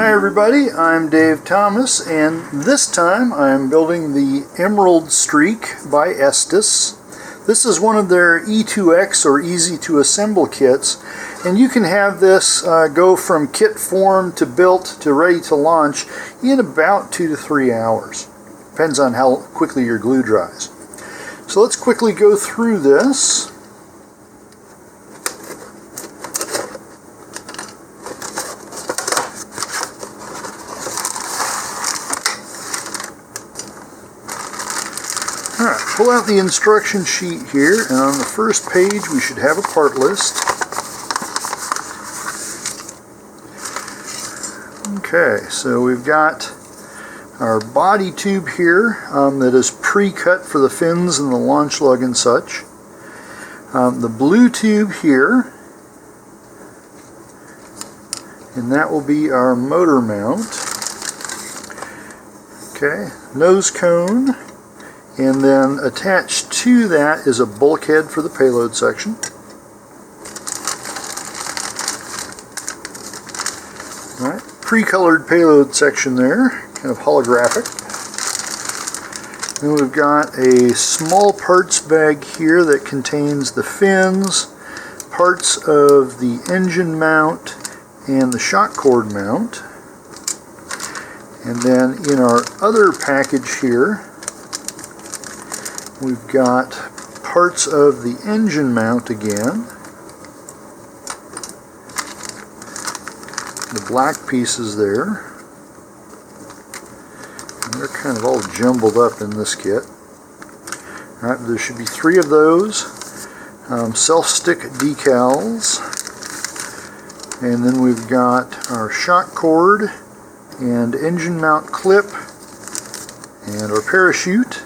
Hi everybody, I'm Dave Thomas, and this time I'm building the Emerald Streak by Estes. This is one of their E2X or easy to assemble kits, and you can have this go from kit form to built to ready to launch in about 2 to 3 hours. Depends on how quickly your glue dries. So let's quickly go through this. Alright, pull out the instruction sheet here, and on the first page we should have a part list. Okay, so we've got our body tube here that is pre-cut for the fins and the launch lug and such. The blue tube here, and that will be our motor mount. Okay, nose cone. And then attached to that is a bulkhead for the payload section. Alright, pre-colored payload section there, kind of holographic. Then we've got a small parts bag here that contains the fins, parts of the engine mount, and the shock cord mount. And then in our other package here, we've got parts of the engine mount again, the black pieces there, and they're kind of all jumbled up in this kit. Alright, there should be 3 of those, self-stick decals, and then we've got our shock cord and engine mount clip and our parachute.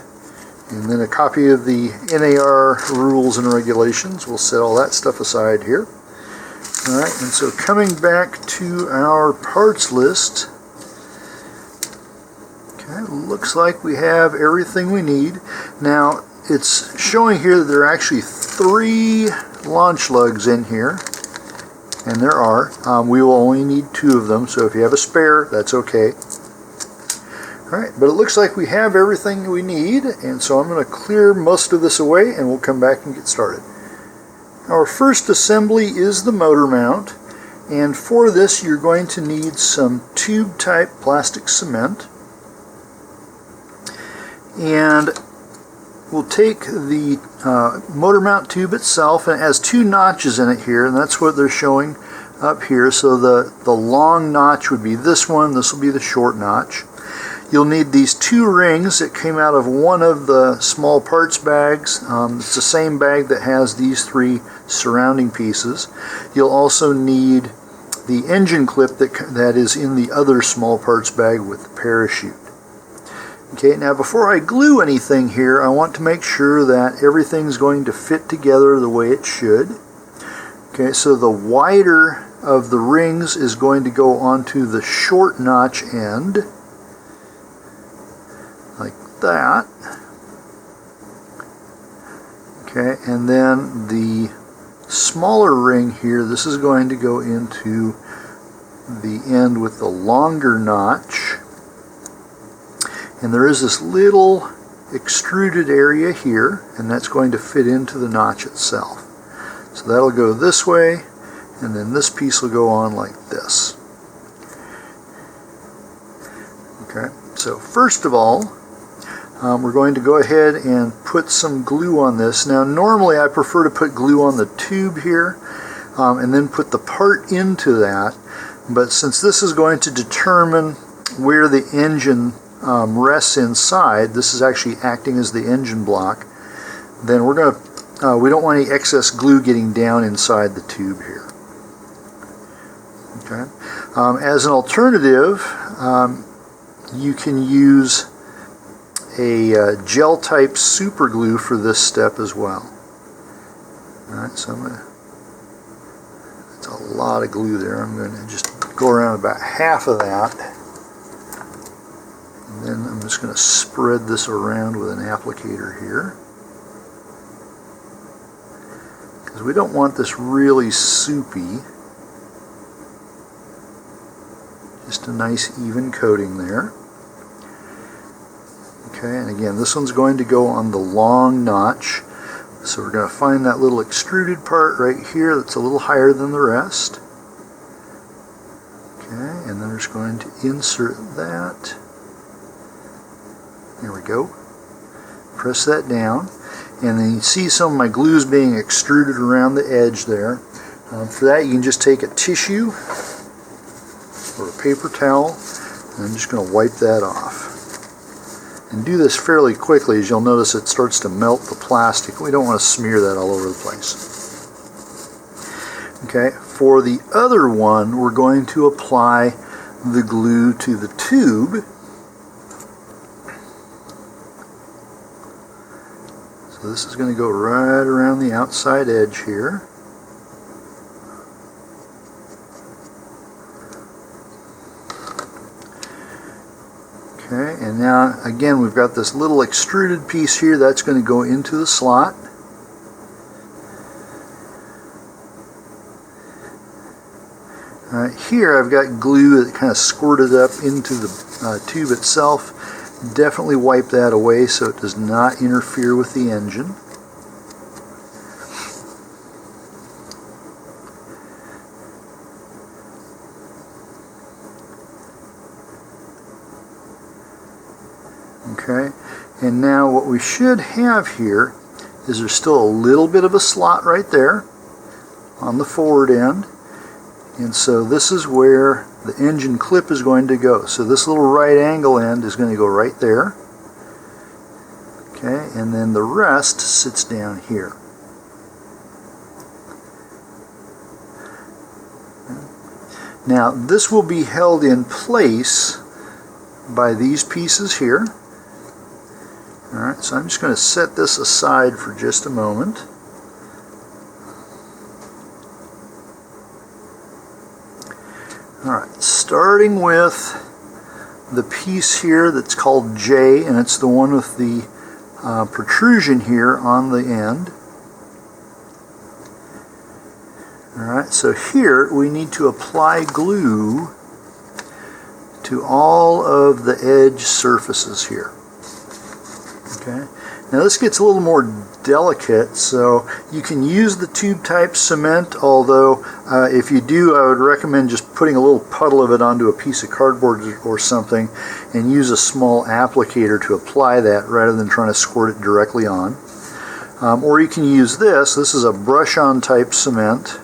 And then a copy of the R.E.A.R rules and regulations. We'll set all that stuff aside here. Alright, and so coming back to our parts list, okay, looks like we have everything we need. Now, it's showing here that there are actually 3 launch lugs in here, and there are. We will only need 2 of them, so if you have a spare, that's okay. Alright, but it looks like we have everything we need, and so I'm going to clear most of this away and we'll come back and get started. Our first assembly is the motor mount, and for this you're going to need some tube type plastic cement. And we'll take the motor mount tube itself, and it has 2 notches in it here, and that's what they're showing up here. So the long notch would be this one, this will be the short notch. You'll need these 2 rings that came out of one of the small parts bags. It's the same bag that has these 3 surrounding pieces. You'll also need the engine clip that is in the other small parts bag with the parachute. Okay, now before I glue anything here, I want to make sure that everything's going to fit together the way it should. Okay, so the wider of the rings is going to go onto the short notch end, like that. Okay, and then the smaller ring here, this is going to go into the end with the longer notch. And there is this little extruded area here, and that's going to fit into the notch itself. So that'll go this way, and then this piece will go on like this. Okay, so first of all, we're going to go ahead and put some glue on this. Now normally I prefer to put glue on the tube here and then put the part into that, but since this is going to determine where the engine rests inside, this is actually acting as the engine block, then we're going to, we don't want any excess glue getting down inside the tube here. Okay. As an alternative, you can use a gel type super glue for this step as well. Alright, so that's a lot of glue there. I'm going to just go around about half of that, and then I'm just going to spread this around with an applicator here, because we don't want this really soupy. Just a nice even coating there. Okay, and again, this one's going to go on the long notch. So we're going to find that little extruded part right here that's a little higher than the rest. Okay, and then we're just going to insert that. There we go. Press that down. And then you see some of my glues being extruded around the edge there. For that, you can just take a tissue or a paper towel, and I'm just going to wipe that off. And do this fairly quickly, as you'll notice it starts to melt the plastic. We don't want to smear that all over the place. Okay, for the other one, we're going to apply the glue to the tube. So this is going to go right around the outside edge here. Okay, and now again we've got this little extruded piece here that's going to go into the slot. Here I've got glue that kind of squirted up into the tube itself. Definitely wipe that away so it does not interfere with the engine. Okay, and now what we should have here is there's still a little bit of a slot right there on the forward end, and so this is where the engine clip is going to go. So this little right angle end is going to go right there. Okay, and then the rest sits down here. Now this will be held in place by these pieces here. Alright, so I'm just going to set this aside for just a moment. Alright, starting with the piece here that's called J, and it's the one with the protrusion here on the end. Alright, so here we need to apply glue to all of the edge surfaces here. Okay. Now this gets a little more delicate, so you can use the tube type cement, although if you do, I would recommend just putting a little puddle of it onto a piece of cardboard or something and use a small applicator to apply that rather than trying to squirt it directly on. Or you can use this. This is a brush-on type cement,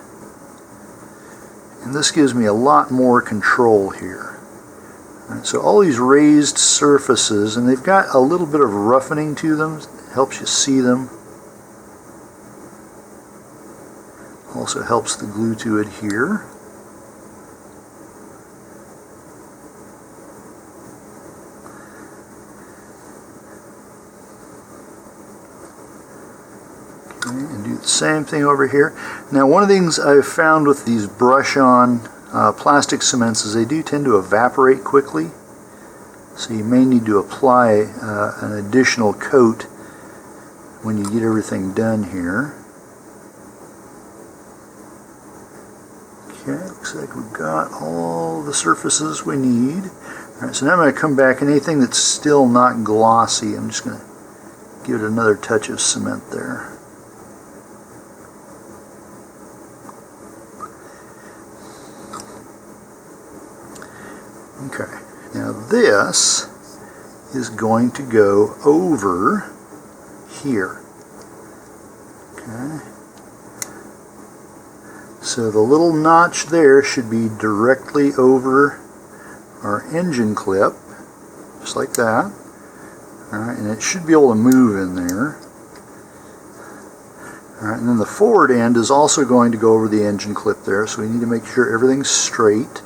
and this gives me a lot more control here. Right, so all these raised surfaces, and they've got a little bit of roughening to them, helps you see them. Also helps the glue to adhere. Okay, and do the same thing over here. Now one of the things I've found with these brush-on plastic cements is they do tend to evaporate quickly, so you may need to apply an additional coat when you get everything done here. Okay, looks like we've got all the surfaces we need. Alright, so now I'm going to come back, and anything that's still not glossy, I'm just going to give it another touch of cement there. Okay, now this is going to go over here. Okay, so the little notch there should be directly over our engine clip, just like that. Alright, and it should be able to move in there. Alright, and then the forward end is also going to go over the engine clip there, so we need to make sure everything's straight.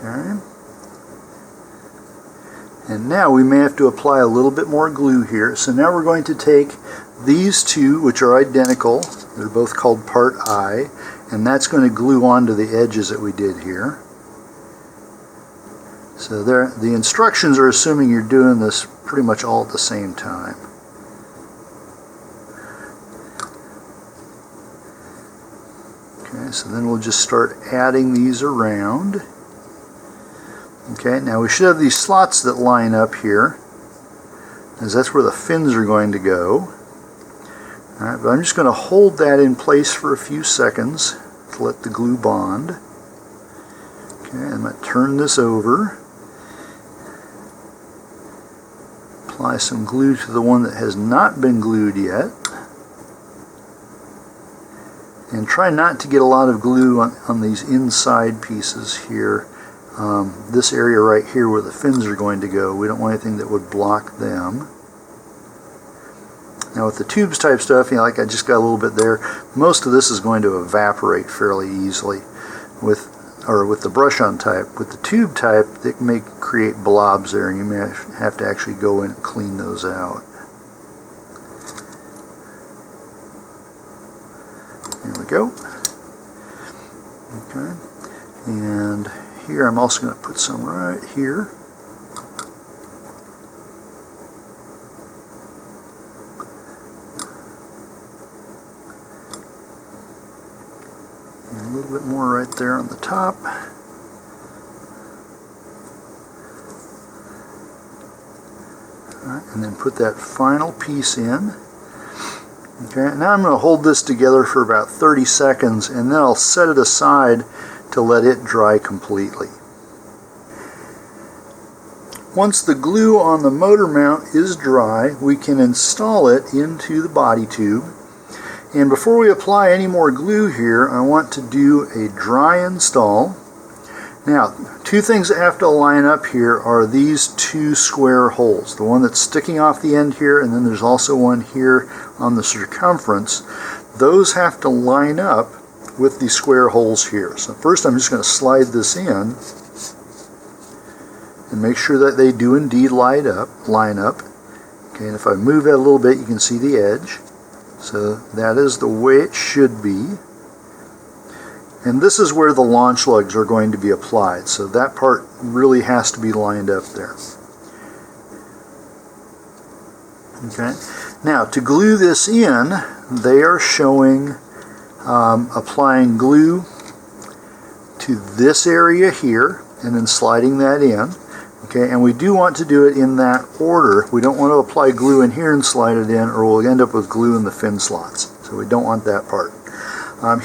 Okay. And now we may have to apply a little bit more glue here. So now we're going to take these two, which are identical. They're both called part I, and that's going to glue onto the edges that we did here. So there, the instructions are assuming you're doing this pretty much all at the same time. Okay, so then we'll just start adding these around. Okay, now we should have these slots that line up here, as that's where the fins are going to go. Alright, but I'm just going to hold that in place for a few seconds to let the glue bond. Okay, I'm going to turn this over. Apply some glue to the one that has not been glued yet. And try not to get a lot of glue on these inside pieces here. This area right here where the fins are going to go, we don't want anything that would block them. Now with the tubes type stuff, like I just got a little bit there, most of this is going to evaporate fairly easily with the brush on type. With the tube type, it may create blobs there, and you may have to actually go in and clean those out. There we go. Okay, and here I'm also going to put some right here. And a little bit more right there on the top. Alright, and then put that final piece in. Okay, now I'm going to hold this together for about 30 seconds, and then I'll set it aside to let it dry completely. Once the glue on the motor mount is dry, we can install it into the body tube. And before we apply any more glue here, I want to do a dry install. Now, two things that have to line up here are these two square holes. The one that's sticking off the end here, and then there's also one here on the circumference. Those have to line up with the square holes here. So first I'm just going to slide this in and make sure that they do indeed line up. Okay, and if I move it a little bit, you can see the edge. So that is the way it should be. And this is where the launch lugs are going to be applied. So that part really has to be lined up there. Okay. Now to glue this in, they are showing applying glue to this area here and then sliding that in. Okay, and we do want to do it in that order. We don't want to apply glue in here and slide it in, or we'll end up with glue in the fin slots. So we don't want that part.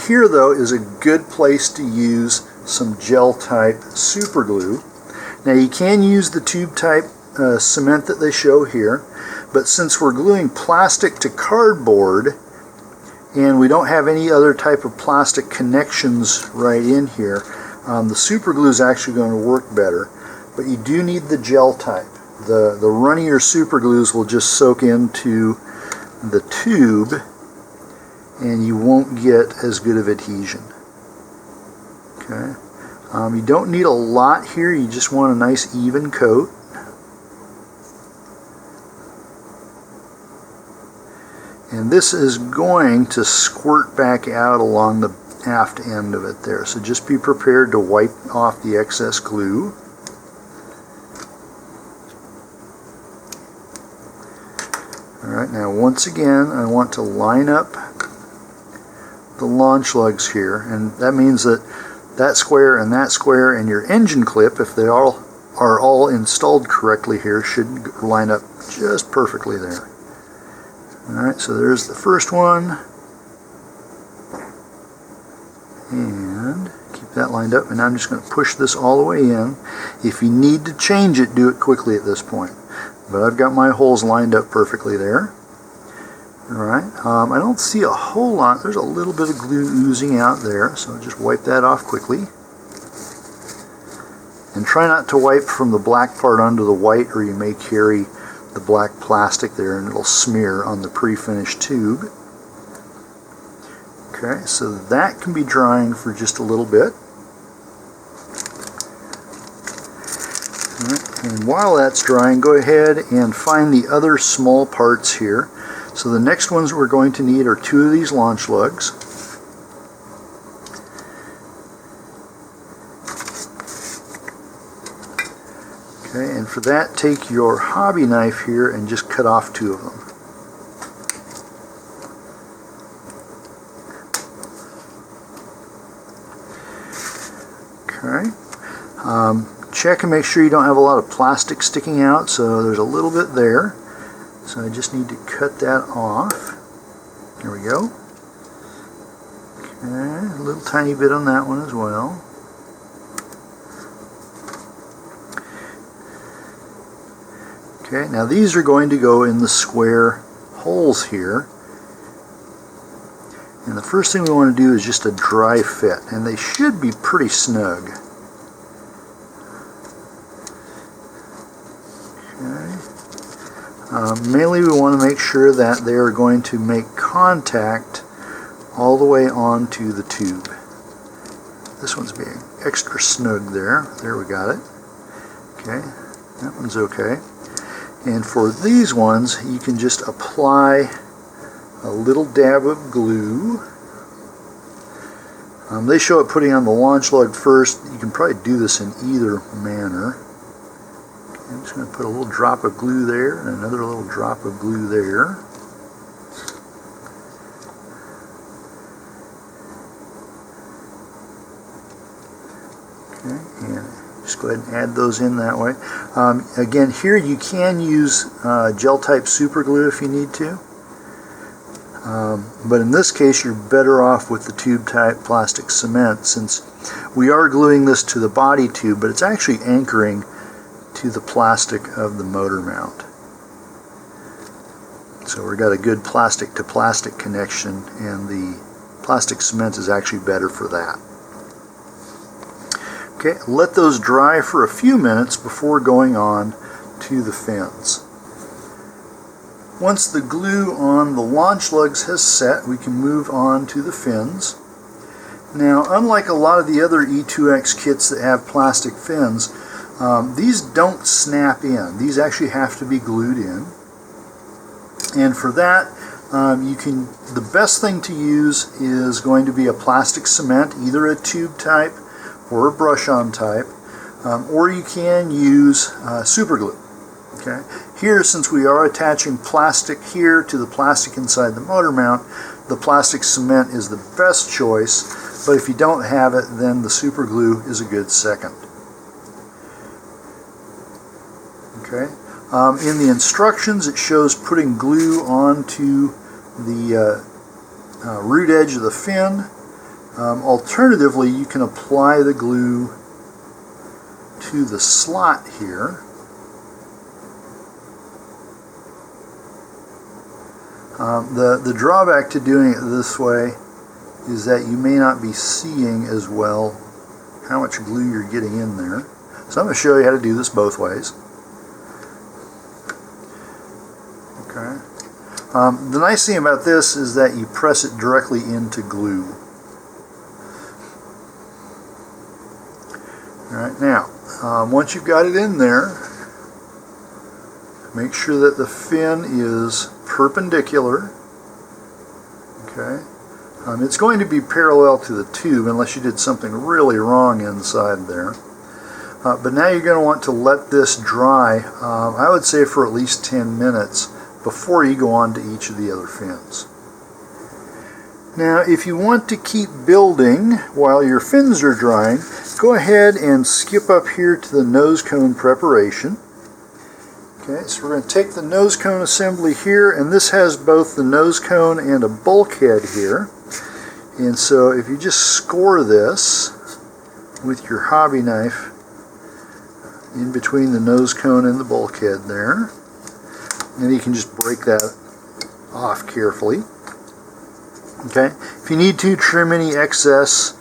Here though is a good place to use some gel type super glue. Now you can use the tube type cement that they show here, but since we're gluing plastic to cardboard and we don't have any other type of plastic connections right in here, the super glue is actually going to work better. But you do need the gel type. The runnier super glues will just soak into the tube and you won't get as good of adhesion. Okay. You don't need a lot here, you just want a nice even coat. And this is going to squirt back out along the aft end of it there. So just be prepared to wipe off the excess glue. Alright, now once again I want to line up the launch lugs here, and that means that that square and your engine clip, if they are all installed correctly here, should line up just perfectly there. Alright, so there's the first one, and keep that lined up, and I'm just going to push this all the way in. If you need to change it, do it quickly at this point. But I've got my holes lined up perfectly there. Alright, I don't see a whole lot. There's a little bit of glue oozing out there, so just wipe that off quickly. And try not to wipe from the black part onto the white, or you may carry the black plastic there and it'll smear on the pre-finished tube. Okay, so that can be drying for just a little bit. And while that's drying, go ahead and find the other small parts here. So the next ones we're going to need are two of these launch lugs. Okay, and for that, take your hobby knife here and just cut off two of them. Okay. Check and make sure you don't have a lot of plastic sticking out, so there's a little bit there. So I just need to cut that off. There we go. Okay, a little tiny bit on that one as well. Okay, now these are going to go in the square holes here. And the first thing we want to do is just a dry fit, and they should be pretty snug. Mainly we want to make sure that they are going to make contact all the way onto the tube. This one's being extra snug there. There, we got it. Okay, that one's okay. And for these ones, you can just apply a little dab of glue. They show it putting on the launch lug first. You can probably do this in either manner. I'm just going to put a little drop of glue there and another little drop of glue there. Okay, and just go ahead and add those in that way. Again, here you can use gel type super glue if you need to. But in this case, you're better off with the tube type plastic cement, since we are gluing this to the body tube, but it's actually anchoring to the plastic of the motor mount. So we've got a good plastic to plastic connection, and the plastic cement is actually better for that. Okay, let those dry for a few minutes before going on to the fins. Once the glue on the launch lugs has set, we can move on to the fins. Now, unlike a lot of the other E2X kits that have plastic fins, these don't snap in. These actually have to be glued in. And for that, the best thing to use is going to be a plastic cement, either a tube type or a brush-on type, or you can use super glue. Okay. Here, since we are attaching plastic here to the plastic inside the motor mount, the plastic cement is the best choice, but if you don't have it, then the super glue is a good second. Okay. In the instructions, it shows putting glue onto the root edge of the fin. Alternatively, you can apply the glue to the slot here. The drawback to doing it this way is that you may not be seeing as well how much glue you're getting in there. So I'm going to show you how to do this both ways. Okay. The nice thing about this is that you press it directly into glue. Alright, now, once you've got it in there, make sure that the fin is perpendicular. Okay. It's going to be parallel to the tube unless you did something really wrong inside there. But now you're going to want to let this dry, I would say for at least 10 minutes before you go on to each of the other fins. Now, if you want to keep building while your fins are drying, go ahead and skip up here to the nose cone preparation. Okay, so we're going to take the nose cone assembly here, and this has both the nose cone and a bulkhead here. And so if you just score this with your hobby knife in between the nose cone and the bulkhead there, and you can just break that off carefully. Okay, if you need to, trim any excess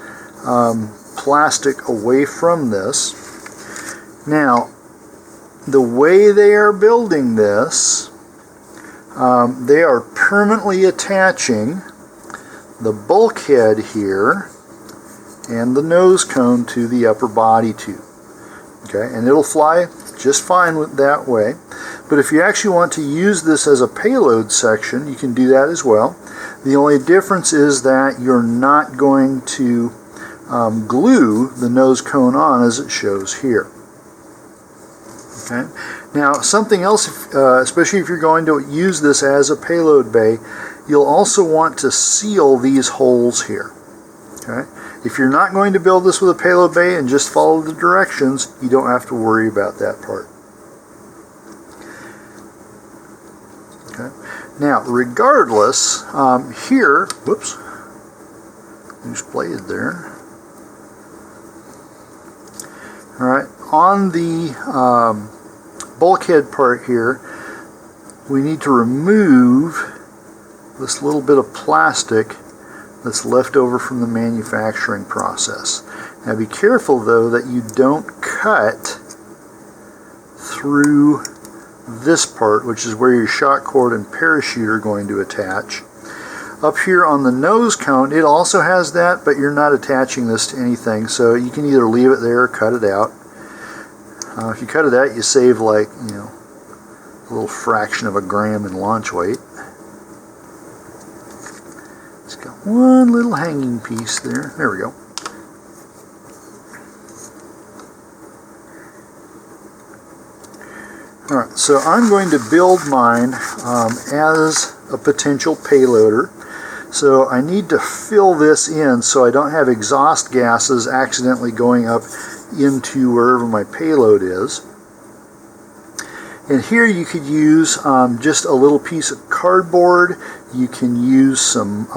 plastic away from this. Now, the way they are building this, they are permanently attaching the bulkhead here and the nose cone to the upper body tube. Okay, and it'll fly just fine with that way. But if you actually want to use this as a payload section, you can do that as well. The only difference is that you're not going to glue the nose cone on as it shows here. Okay. Now, something else, especially if you're going to use this as a payload bay, you'll also want to seal these holes here. Okay. If you're not going to build this with a payload bay and just follow the directions, you don't have to worry about that part. Okay. Now, regardless, here, whoops, loose blade there. All right, on the bulkhead part here, we need to remove this little bit of plastic that's left over from the manufacturing process. Now be careful though that you don't cut through this part, which is where your shock cord and parachute are going to attach. Up here on the nose cone, it also has that, but you're not attaching this to anything, so you can either leave it there or cut it out. If you cut it out, you save like, you know, a little fraction of a gram in launch weight. It's got one little hanging piece there. There we go. Alright, so I'm going to build mine as a potential payloader. So I need to fill this in so I don't have exhaust gases accidentally going up into wherever my payload is. And here you could use just a little piece of cardboard. You can use some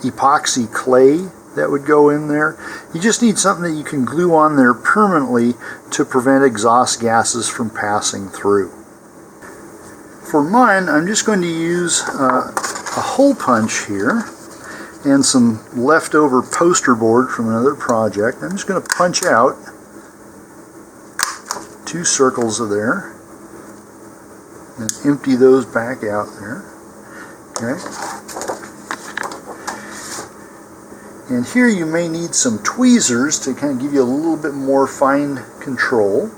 epoxy clay that would go in there. You just need something that you can glue on there permanently to prevent exhaust gases from passing through. For mine, I'm just going to use a hole punch here and some leftover poster board from another project. I'm just going to punch out 2 circles of there and empty those back out there. Okay. And here you may need some tweezers to kind of give you a little bit more fine control.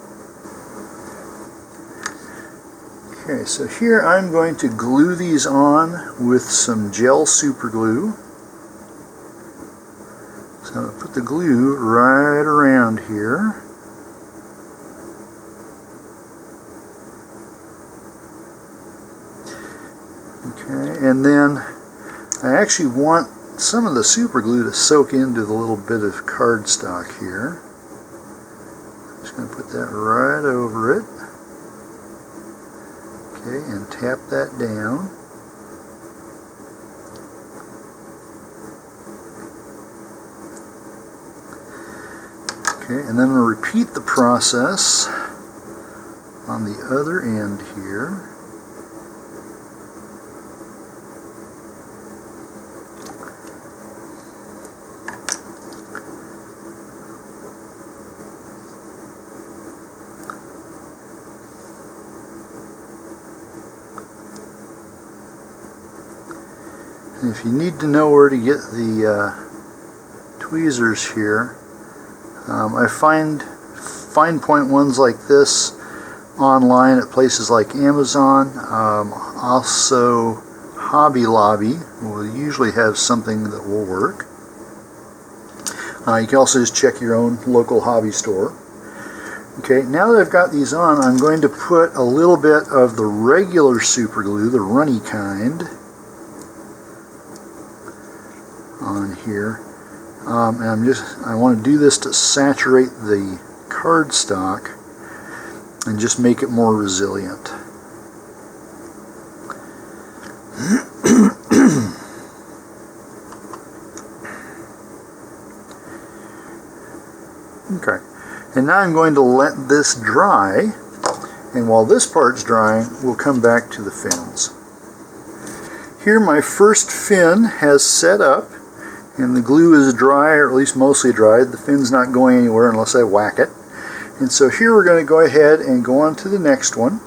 Okay, so here I'm going to glue these on with some gel super glue. So I'm going to put the glue right around here. Okay, and then I actually want some of the super glue to soak into the little bit of cardstock here. I'm just going to put that right over it. Okay, and tap that down. Okay, and then I'm going to repeat the process on the other end here. If you need to know where to get the tweezers here, I find fine point ones like this online at places like Amazon. Also, Hobby Lobby will usually have something that will work. You can also just check your own local hobby store. Okay, now that I've got these on, I'm going to put a little bit of the regular super glue, the runny kind, on here. And I want to do this to saturate the cardstock and just make it more resilient. Okay, and now I'm going to let this dry, and while this part's drying, we'll come back to the fins. Here my first fin has set up, and the glue is dry, or at least mostly dry. The fin's not going anywhere unless I whack it. And so here we're going to go ahead and go on to the next one.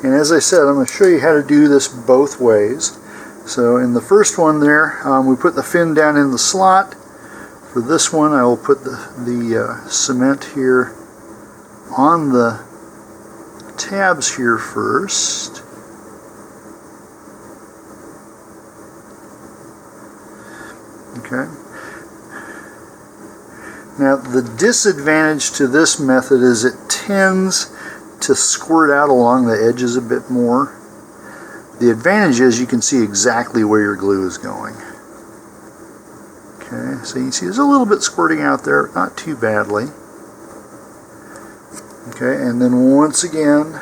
And as I said, I'm going to show you how to do this both ways. So in the first one there, we put the fin down in the slot. For this one, I will put the cement here on the tabs here first. Okay. Now the disadvantage to this method is it tends to squirt out along the edges a bit more. The advantage is you can see exactly where your glue is going. Okay. Okay, so you can see there's a little bit squirting out there, not too badly. Okay, and then once again,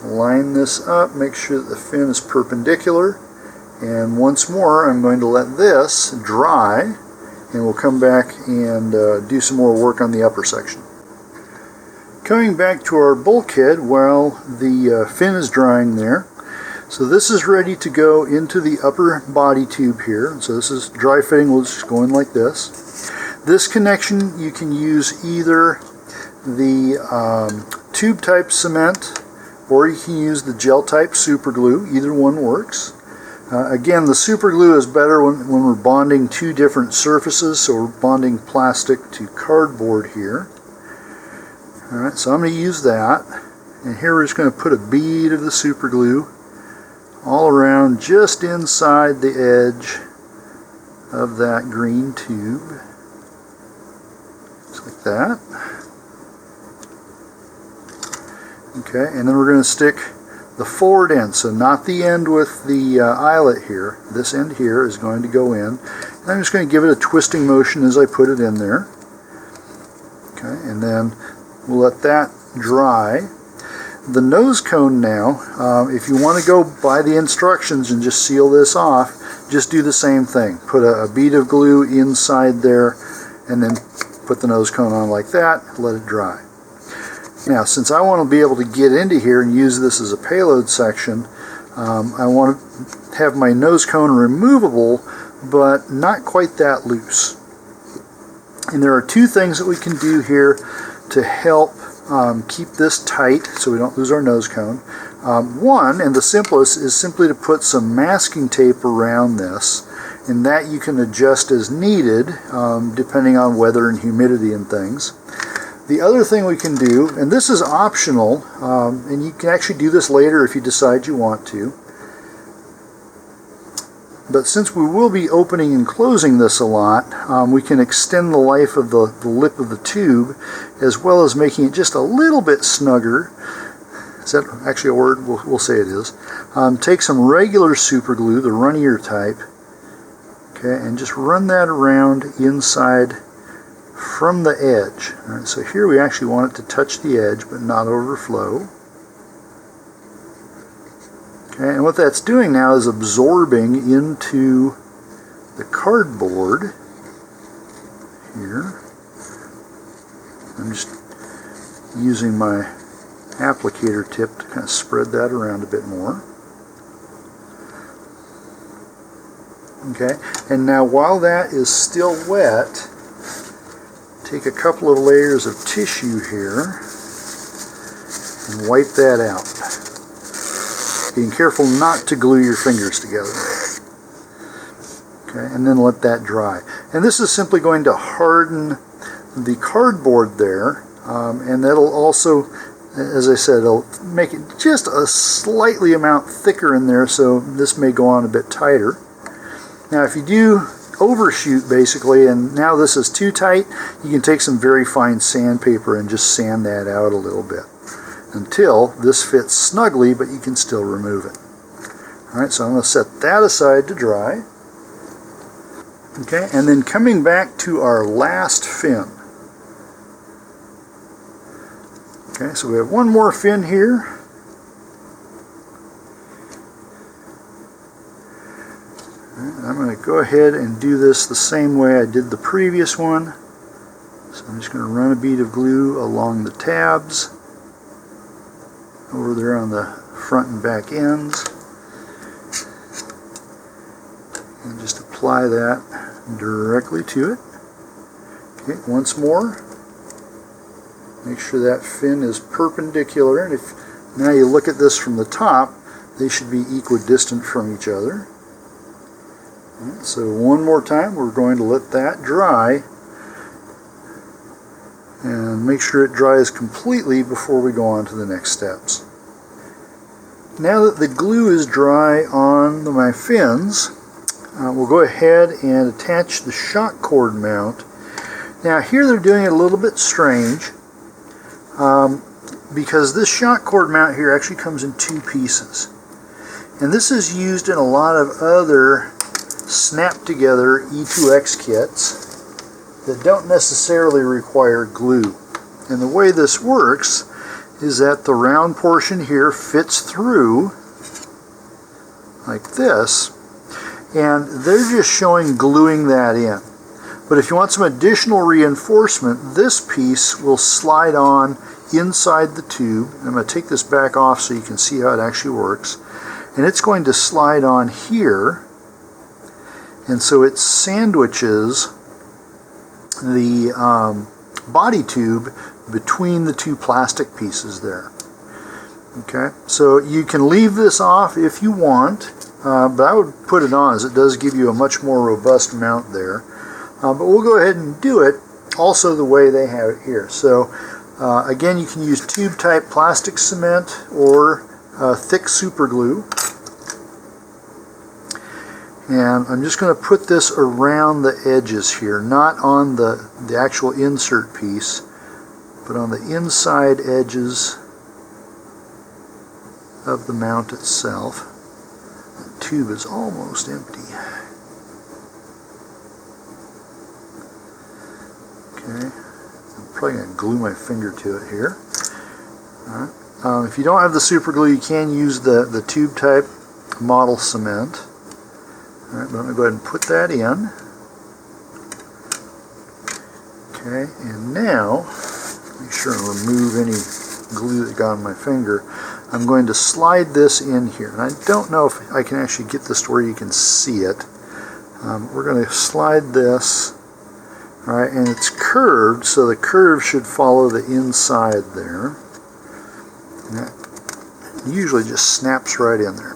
line this up, make sure that the fin is perpendicular, and once more I'm going to let this dry, and we'll come back and do some more work on the upper section. Coming back to our bulkhead while the fin is drying there. So this is ready to go into the upper body tube here. So this is dry fitting, we'll just go in like this. This connection you can use either the tube type cement or you can use the gel type super glue. Either one works. Again, the super glue is better when we're bonding two different surfaces, so we're bonding plastic to cardboard here. Alright, so I'm going to use that, and here we're just going to put a bead of the super glue all around just inside the edge of that green tube, just like that. Okay, and then we're going to stick the forward end, so not the end with the eyelet here. This end here is going to go in, and I'm just going to give it a twisting motion as I put it in there. Okay, and then we'll let that dry. The nose cone now, if you want to go by the instructions and just seal this off, just do the same thing. Put a bead of glue inside there and then put the nose cone on like that, let it dry. Now, since I want to be able to get into here and use this as a payload section, I want to have my nose cone removable, but not quite that loose. And there are two things that we can do here to help keep this tight so we don't lose our nose cone. One, and the simplest, is simply to put some masking tape around this, and that you can adjust as needed depending on weather and humidity and things. The other thing we can do, and this is optional, and you can actually do this later if you decide you want to, but since we will be opening and closing this a lot, we can extend the life of the lip of the tube, as well as making it just a little bit snugger. Is that actually a word? We'll say it is. Take some regular super glue, the runnier type, okay, and just run that around inside from the edge. All right, so here we actually want it to touch the edge but not overflow. Okay, and what that's doing now is absorbing into the cardboard here. I'm just using my applicator tip to kind of spread that around a bit more. Okay, and now while that is still wet, take a couple of layers of tissue here and wipe that out. Being careful not to glue your fingers together. Okay, and then let that dry. And this is simply going to harden the cardboard there, and that'll also, as I said, it'll make it just a slightly amount thicker in there, so this may go on a bit tighter. Now if you do overshoot basically, and now this is too tight, you can take some very fine sandpaper and just sand that out a little bit until this fits snugly, but you can still remove it. Alright, so I'm going to set that aside to dry. Okay, and then coming back to our last fin. Okay, so we have one more fin here. I'm going to go ahead and do this the same way I did the previous one. So I'm just going to run a bead of glue along the tabs over there on the front and back ends, and just apply that directly to it. Okay, once more, make sure that fin is perpendicular, and if now you look at this from the top, they should be equidistant from each other. Right, so one more time, we're going to let that dry and make sure it dries completely before we go on to the next steps. Now that the glue is dry on my fins, we'll go ahead and attach the shock cord mount. Now here they're doing it a little bit strange because this shock cord mount here actually comes in two pieces. And this is used in a lot of other snap together E2X kits that don't necessarily require glue. And the way this works is that the round portion here fits through like this, and they're just showing gluing that in. But if you want some additional reinforcement, this piece will slide on inside the tube. I'm going to take this back off so you can see how it actually works. And it's going to slide on here, and so it sandwiches the body tube between the two plastic pieces there. Okay, so you can leave this off if you want, but I would put it on as it does give you a much more robust mount there. But we'll go ahead and do it also the way they have it here. So again, you can use tube type plastic cement or thick super glue. And I'm just going to put this around the edges here, not on the actual insert piece, but on the inside edges of the mount itself. The tube is almost empty. Okay, I'm probably going to glue my finger to it here. All right. If you don't have the super glue, you can use the tube type model cement. All right, but I'm going to go ahead and put that in. Okay, and now, make sure I remove any glue that got on my finger. I'm going to slide this in here. And I don't know if I can actually get this to where you can see it. We're going to slide this. All right, and it's curved, so the curve should follow the inside there. And that usually just snaps right in there.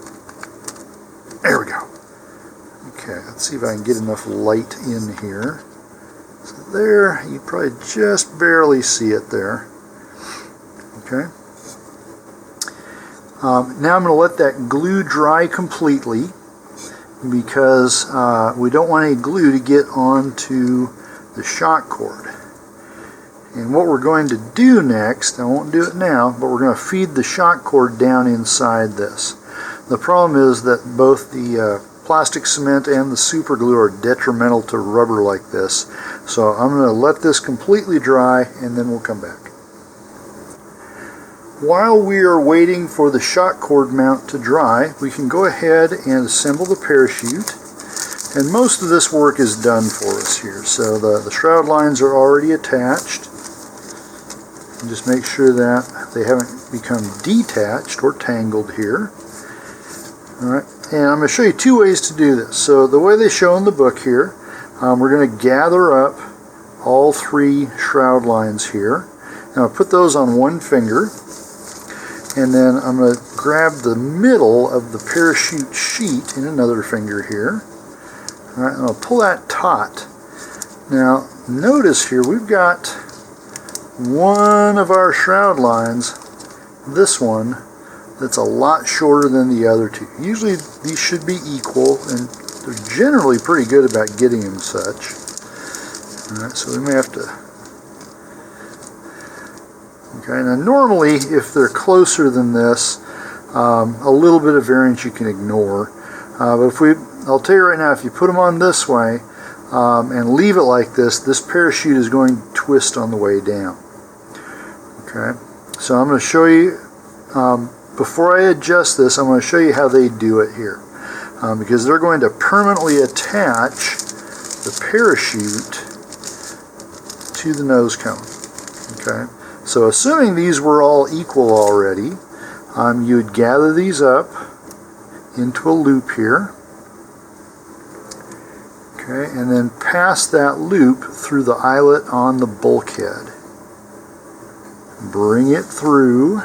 There we go. Okay, let's see if I can get enough light in here. So there, you probably just barely see it there. Okay. Now I'm going to let that glue dry completely because we don't want any glue to get onto the shock cord. And what we're going to do next, I won't do it now, but we're going to feed the shock cord down inside this. The problem is that both the plastic cement and the super glue are detrimental to rubber like this. So I'm going to let this completely dry and then we'll come back. While we are waiting for the shock cord mount to dry, we can go ahead and assemble the parachute. And most of this work is done for us here. So the shroud lines are already attached. And just make sure that they haven't become detached or tangled here. Alright, and I'm going to show you two ways to do this. So the way they show in the book here, we're going to gather up all three shroud lines here. Now I'll put those on one finger. And then I'm going to grab the middle of the parachute sheet in another finger here. Alright, and I'll pull that taut. Now, notice here we've got one of our shroud lines, this one, that's a lot shorter than the other two. Usually these should be equal, and they're generally pretty good about getting them such. Alright, so we may have to... Okay, now normally if they're closer than this, a little bit of variance you can ignore. But I'll tell you right now, if you put them on this way and leave it like this, this parachute is going to twist on the way down. Okay, so I'm going to show you, before I adjust this, I'm going to show you how they do it here. Because they're going to permanently attach the parachute to the nose cone. Okay. So assuming these were all equal already, you would gather these up into a loop here. Okay, and then pass that loop through the eyelet on the bulkhead. Bring it through,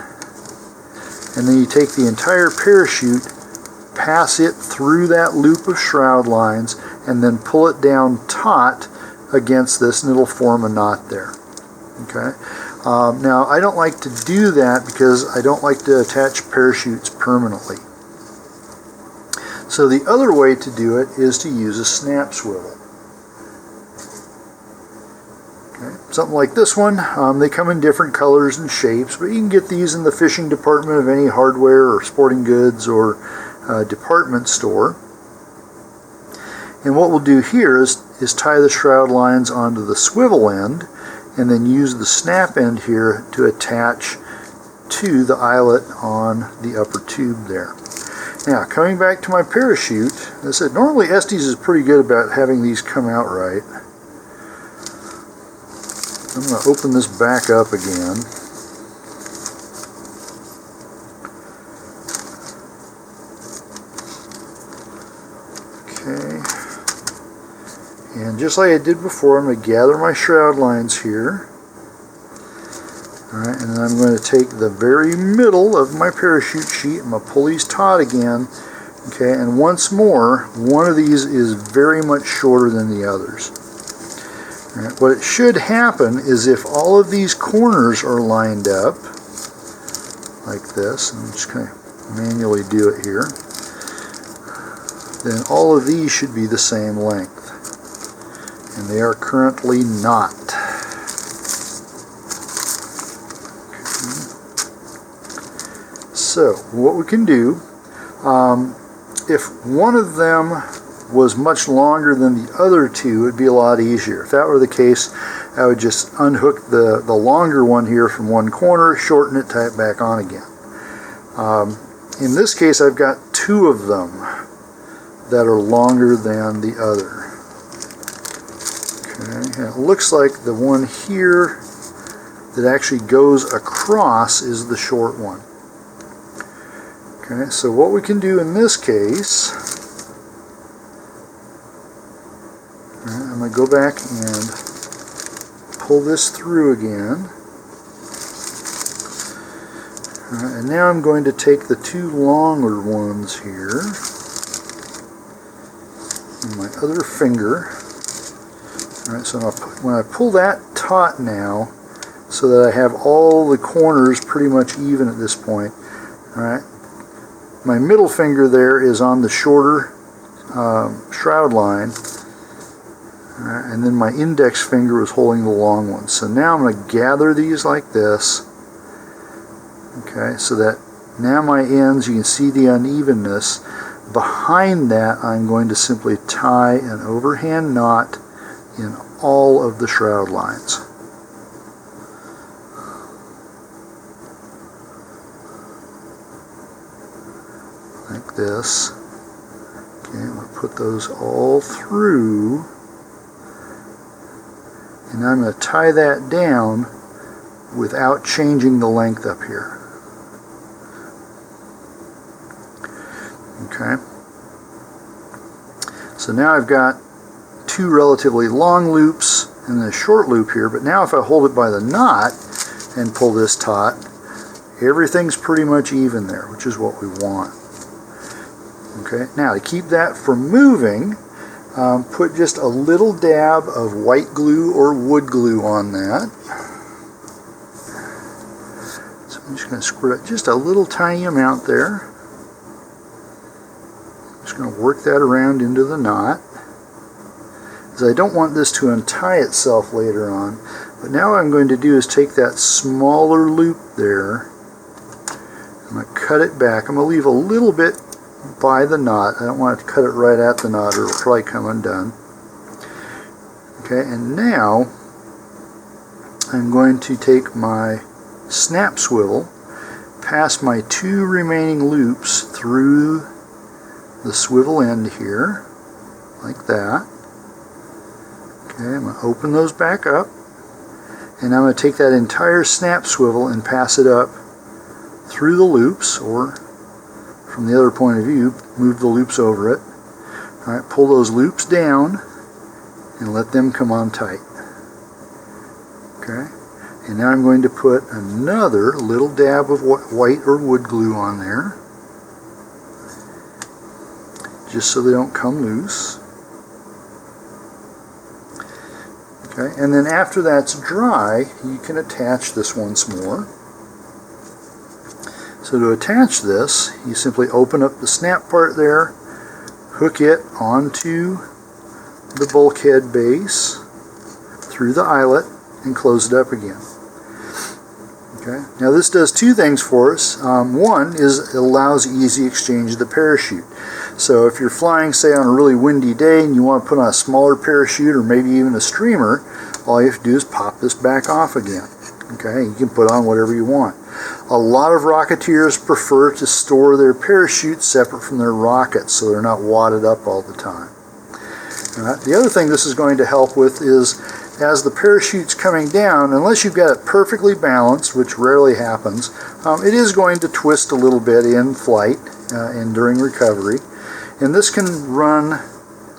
and then you take the entire parachute, pass it through that loop of shroud lines, and then pull it down taut against this, and it'll form a knot there. Okay. Now, I don't like to do that because I don't like to attach parachutes permanently. So the other way to do it is to use a snap swivel. Okay. Something like this one, they come in different colors and shapes, but you can get these in the fishing department of any hardware or sporting goods or department store. And what we'll do here is tie the shroud lines onto the swivel end and then use the snap end here to attach to the eyelet on the upper tube there. Now, coming back to my parachute, as I said, normally Estes is pretty good about having these come out right. I'm going to open this back up again. Okay. And just like I did before, I'm going to gather my shroud lines here. Alright, and then I'm going to take the very middle of my parachute sheet. I'm going to pull these taut again. Okay, and once more, one of these is very much shorter than the others. Alright, what it should happen is if all of these corners are lined up, like this, I'm just going to manually do it here, then all of these should be the same length. And they are currently not. So, what we can do, if one of them was much longer than the other two, it would be a lot easier. If that were the case, I would just unhook the longer one here from one corner, shorten it, tie it back on again. In this case, I've got two of them that are longer than the other. Okay, and it looks like the one here that actually goes across is the short one. Okay, so what we can do in this case, I'm going to go back and pull this through again. And now I'm going to take the two longer ones here and my other finger. Alright, so when I pull that taut now, so that I have all the corners pretty much even at this point, alright, my middle finger there is on the shorter shroud line, and then my index finger is holding the long one. So now I'm going to gather these like this, okay, so that now my ends, you can see the unevenness. Behind that, I'm going to simply tie an overhand knot in all of the shroud lines. Like this. Okay, I'm going to put those all through, and I'm going to tie that down without changing the length up here. Okay. So now I've got two relatively long loops and a short loop here, but now if I hold it by the knot and pull this taut, everything's pretty much even there, which is what we want. Okay, now to keep that from moving, put just a little dab of white glue or wood glue on that. So I'm just going to squirt out just a little tiny amount there. Just going to work that around into the knot, because I don't want this to untie itself later on. But now what I'm going to do is take that smaller loop there, I'm going to cut it back. I'm going to leave a little bit by the knot. I don't want to cut it right at the knot or it'll probably come undone. Okay, and now I'm going to take my snap swivel, pass my two remaining loops through the swivel end here, like that. Okay, I'm going to open those back up, and I'm going to take that entire snap swivel and pass it up through the loops, or from the other point of view, move the loops over it. Alright, pull those loops down and let them come on tight. Okay, and now I'm going to put another little dab of white or wood glue on there, just so they don't come loose. Okay, and then after that's dry, you can attach this once more. So to attach this, you simply open up the snap part there, hook it onto the bulkhead base through the eyelet, and close it up again. Okay, now this does two things for us. One is it allows easy exchange of the parachute. So if you're flying, say, on a really windy day and you want to put on a smaller parachute or maybe even a streamer, all you have to do is pop this back off again. Okay, you can put on whatever you want. A lot of Rocketeers prefer to store their parachutes separate from their rockets so they're not wadded up all the time. The other thing this is going to help with is as the parachute's coming down, unless you've got it perfectly balanced, which rarely happens, it is going to twist a little bit in flight and during recovery. And this can run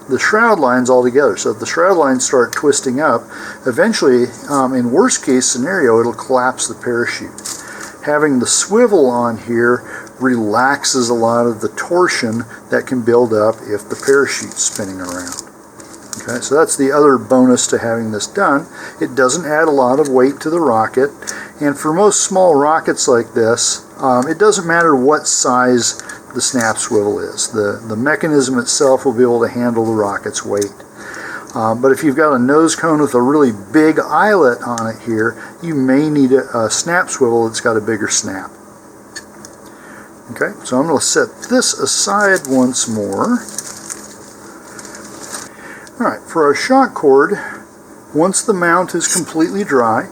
the shroud lines all together. So if the shroud lines start twisting up, eventually, in worst case scenario, it'll collapse the parachute. Having the swivel on here relaxes a lot of the torsion that can build up if the parachute's spinning around. Okay, so that's the other bonus to having this done. It doesn't add a lot of weight to the rocket, and for most small rockets like this, it doesn't matter what size the snap swivel is. The mechanism itself will be able to handle the rocket's weight. But if you've got a nose cone with a really big eyelet on it here, you may need a snap swivel that's got a bigger snap. Okay, so I'm going to set this aside once more. Alright, for our shock cord, once the mount is completely dry,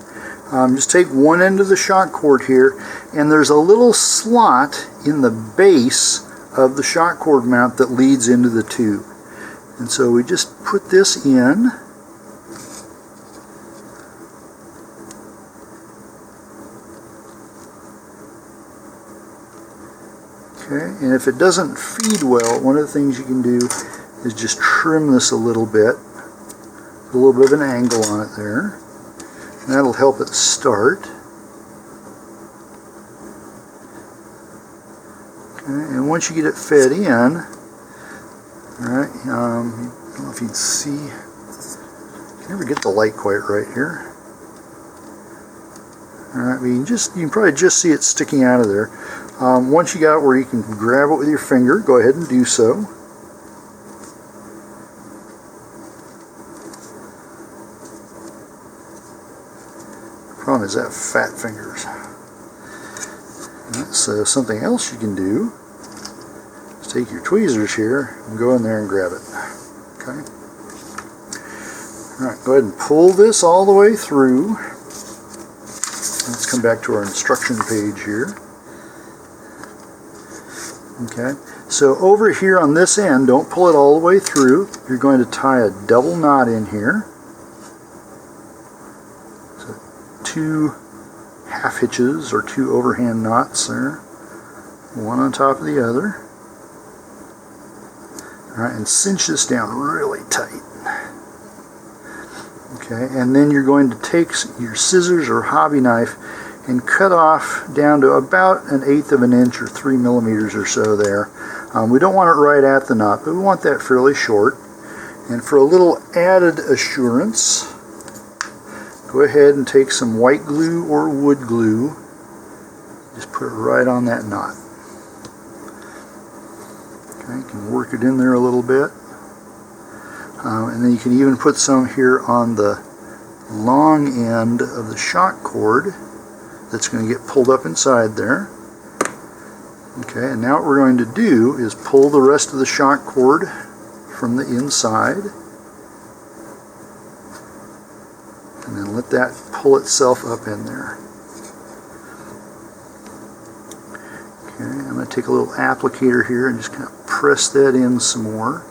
just take one end of the shock cord here, and there's a little slot in the base of the shock cord mount that leads into the tube. And so we just put this in. Okay, and if it doesn't feed well, one of the things you can do is just trim this a little bit. Put a little bit of an angle on it there. And that'll help it start. Okay, and once you get it fed in, alright, I don't know if you can see, I can never get the light quite right here. Alright, but you can probably just see it sticking out of there. Once you got it where you can grab it with your finger, go ahead and do so. Problem is that fat fingers. So something else you can do is take your tweezers here and go in there and grab it. Okay. Alright, go ahead and pull this all the way through. Let's come back to our instruction page here. Okay, so over here on this end, don't pull it all the way through. You're going to tie a double knot in here. So 2 half hitches or 2 overhand knots there, one on top of the other. Alright, and cinch this down really tight. Okay, and then you're going to take your scissors or hobby knife and cut off down to about 1/8 of an inch or 3 millimeters or so there. We don't want it right at the knot, but we want that fairly short. And for a little added assurance, go ahead and take some white glue or wood glue. Just put it right on that knot. Okay, you can work it in there a little bit. And then you can even put some here on the long end of the shock cord that's going to get pulled up inside there. Okay, and now what we're going to do is pull the rest of the shock cord from the inside. And then let that pull itself up in there. Okay, I'm going to take a little applicator here and just kind of press that in some more.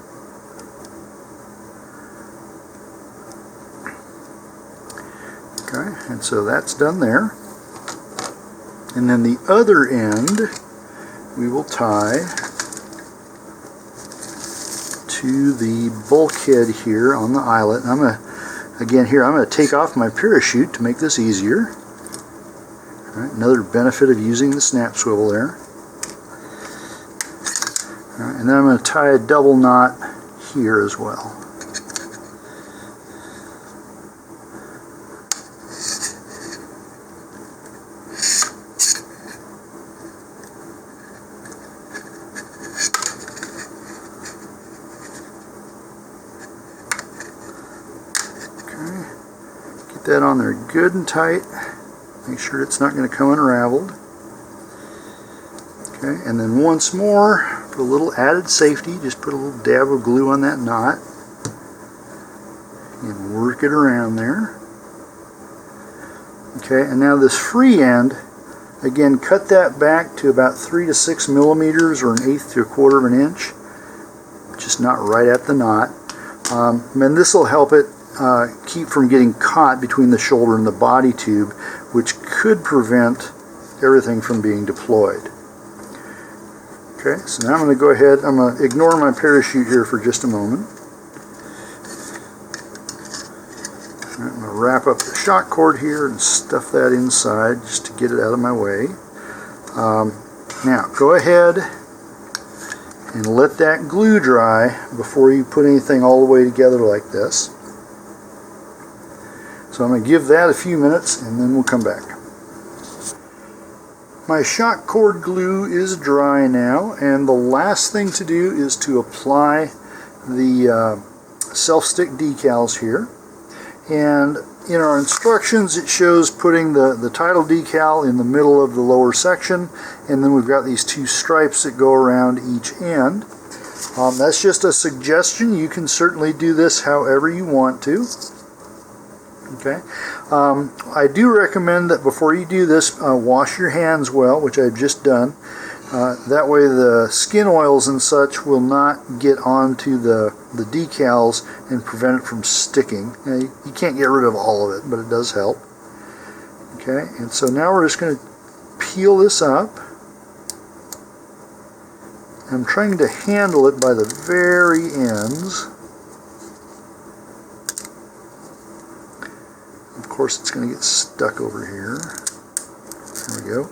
Okay, and so that's done there. And then the other end we will tie to the bulkhead here on the eyelet. And I'm going to take off my parachute to make this easier. All right, another benefit of using the snap swivel there. All right, and then I'm going to tie a double knot here as well. That on there good and tight. Make sure it's not going to come unraveled. Okay, and then once more, For a little added safety, just put a little dab of glue on that knot and work it around there. Okay, and now this free end, again, cut that back to about 3 to 6 millimeters, or 1/8 to 1/4 of an inch, just not right at the knot. And this will help it keep from getting caught between the shoulder and the body tube, which could prevent everything from being deployed. Okay, so now I'm going to go ahead, I'm going to ignore my parachute here for just a moment. I'm going to wrap up the shock cord here and stuff that inside just to get it out of my way. Now go ahead and let that glue dry before you put anything all the way together like this. So I'm going to give that a few minutes and then we'll come back. My shock cord glue is dry now, and the last thing to do is to apply the self-stick decals here. And in our instructions it shows putting the title decal in the middle of the lower section, and then we've got these 2 stripes that go around each end. That's just a suggestion. You can certainly do this however you want to. Okay, I do recommend that before you do this, wash your hands well, which I've just done. That way the skin oils and such will not get onto the decals and prevent it from sticking. Now, you can't get rid of all of it, but it does help. Okay, and so now we're just going to peel this up. I'm trying to handle it by the very ends. Of course it's going to get stuck over here. There we go.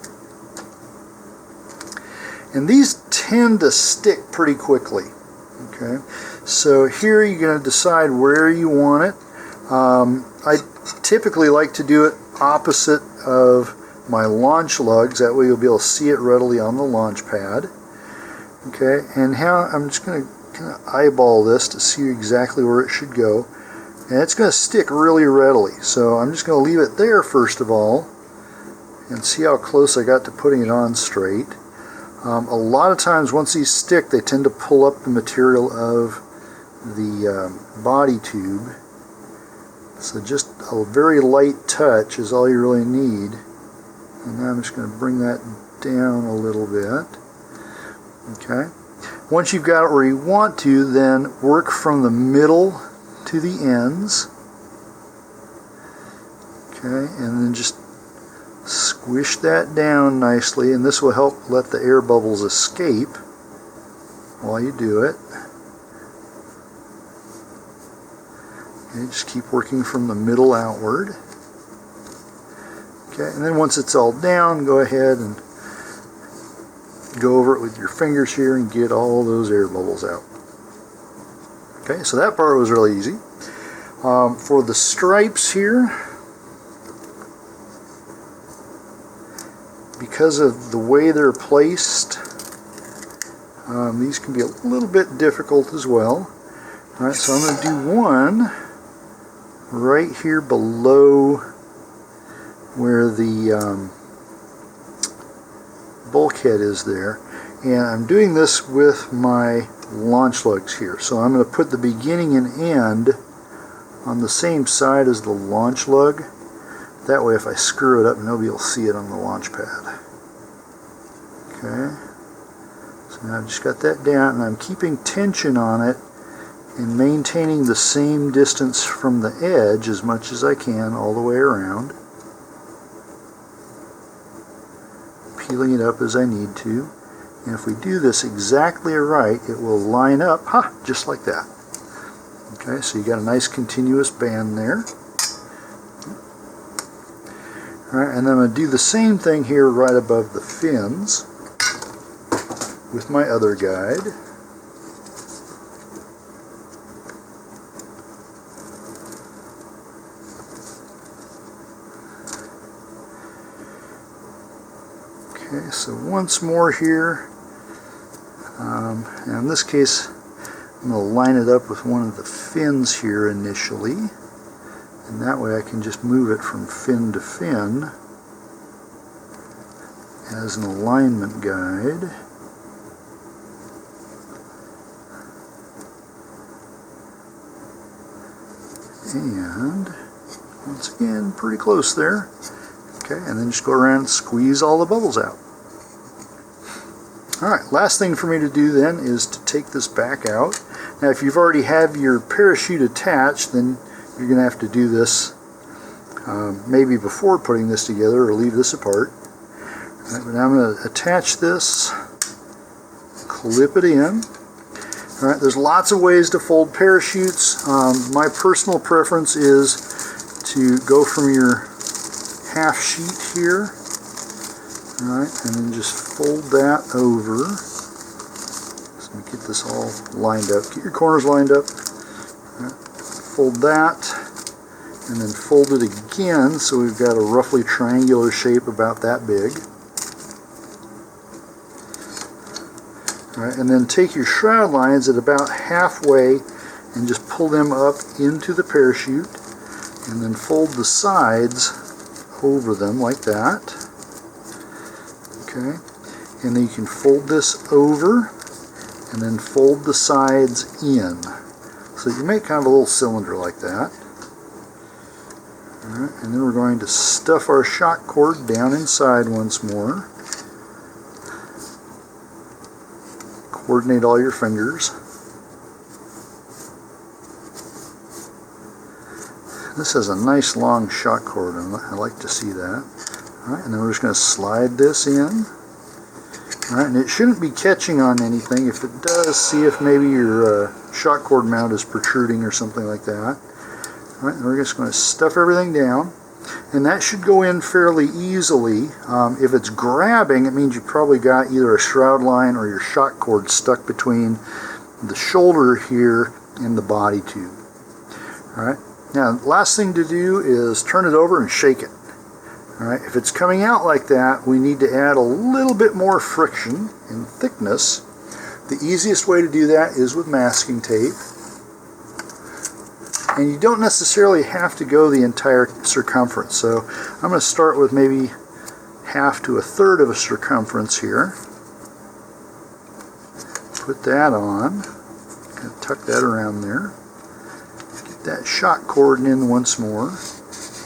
And these tend to stick pretty quickly. Okay, so here you're going to decide where you want it. I typically like to do it opposite of my launch lugs. That way you'll be able to see it readily on the launch pad. Okay, and I'm just going to kind of eyeball this to see exactly where it should go. And it's going to stick really readily, so I'm just going to leave it there first of all and see how close I got to putting it on straight. A lot of times once these stick, they tend to pull up the material of the body tube, so just a very light touch is all you really need. And now I'm just going to bring that down a little bit. Okay, once you've got it where you want to, then work from the middle to the ends. Okay, and then just squish that down nicely, and this will help let the air bubbles escape while you do it. Okay, just keep working from the middle outward. Okay, and then once it's all down, go ahead and go over it with your fingers here and get all those air bubbles out. Okay, so that part was really easy. For the stripes here, because of the way they're placed, these can be a little bit difficult as well. Alright, so I'm going to do one right here below where the bulkhead is there. And I'm doing this with my launch lugs here. So I'm going to put the beginning and end on the same side as the launch lug. That way if I screw it up, nobody will see it on the launch pad. Okay. So now I've just got that down, and I'm keeping tension on it and maintaining the same distance from the edge as much as I can all the way around. Peeling it up as I need to. And if we do this exactly right, it will line up, just like that. Okay, so you got a nice continuous band there. Alright, and then I'm going to do the same thing here right above the fins with my other guide. Okay, so once more here. And in this case, I'm going to line it up with one of the fins here initially, and that way I can just move it from fin to fin as an alignment guide. And once again, pretty close there. Okay, and then just go around and squeeze all the bubbles out. Alright, last thing for me to do then is to take this back out. Now if you've already have your parachute attached, then you're going to have to do this maybe before putting this together or leave this apart. Right, but now I'm going to attach this, clip it in. Alright, there's lots of ways to fold parachutes. My personal preference is to go from your half sheet here, alright, and then just fold that over. So let me get this all lined up. Get your corners lined up. Right, fold that, and then fold it again so we've got a roughly triangular shape about that big. Alright, and then take your shroud lines at about halfway and just pull them up into the parachute, and then fold the sides over them like that. Okay, and then you can fold this over and then fold the sides in. So you make kind of a little cylinder like that. Alright, and then we're going to stuff our shock cord down inside once more. Coordinate all your fingers. This has a nice long shock cord on it. I like to see that. Alright, and then we're just going to slide this in. Alright, and it shouldn't be catching on anything. If it does, see if maybe your shock cord mount is protruding or something like that. Alright, and we're just going to stuff everything down. And that should go in fairly easily. If it's grabbing, it means you probably got either a shroud line or your shock cord stuck between the shoulder here and the body tube. Alright, now last thing to do is turn it over and shake it. Alright, if it's coming out like that, we need to add a little bit more friction and thickness. The easiest way to do that is with masking tape. And you don't necessarily have to go the entire circumference. So I'm going to start with maybe half to a third of a circumference here. Put that on. Kind of tuck that around there. Get that shock cord in once more.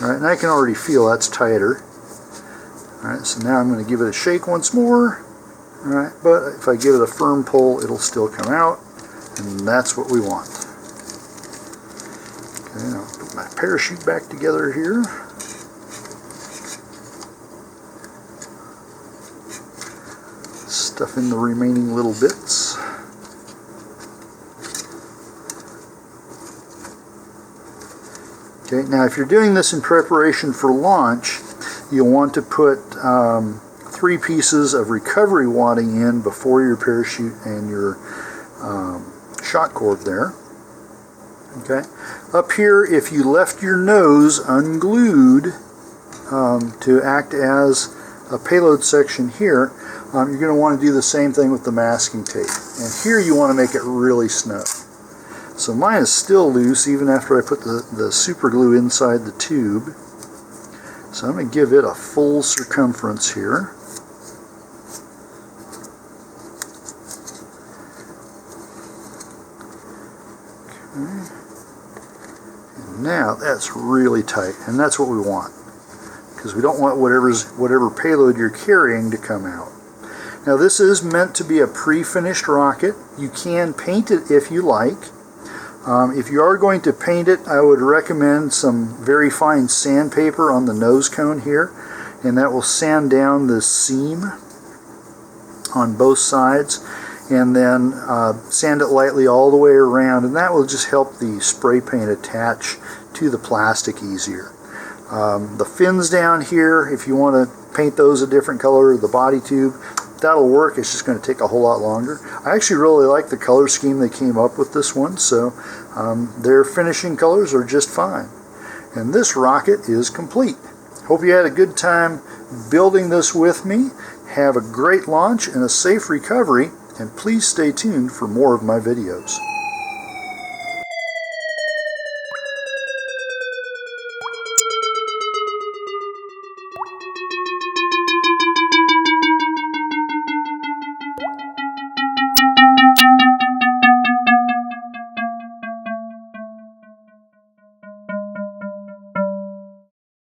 Alright, and I can already feel that's tighter. Alright, so now I'm going to give it a shake once more. Alright, but if I give it a firm pull, it'll still come out. And that's what we want. Okay, I'll put my parachute back together here. Stuff in the remaining little bits. Okay, now if you're doing this in preparation for launch, you'll want to put 3 pieces of recovery wadding in before your parachute and your shock cord there. Okay, up here, if you left your nose unglued to act as a payload section here, you're going to want to do the same thing with the masking tape. And here you want to make it really snug. So mine is still loose even after I put the super glue inside the tube. So I'm going to give it a full circumference here. Okay. And now that's really tight, and that's what we want, because we don't want whatever payload you're carrying to come out. Now this is meant to be a pre-finished rocket. You can paint it if you like. If you are going to paint it, I would recommend some very fine sandpaper on the nose cone here, and that will sand down the seam on both sides, and then sand it lightly all the way around, and that will just help the spray paint attach to the plastic easier. The fins down here, if you want to paint those a different color, the body tube, that'll work. It's just going to take a whole lot longer. I actually really like the color scheme they came up with this one, so their finishing colors are just fine. And this rocket is complete. Hope you had a good time building this with me. Have a great launch and a safe recovery, and please stay tuned for more of my videos.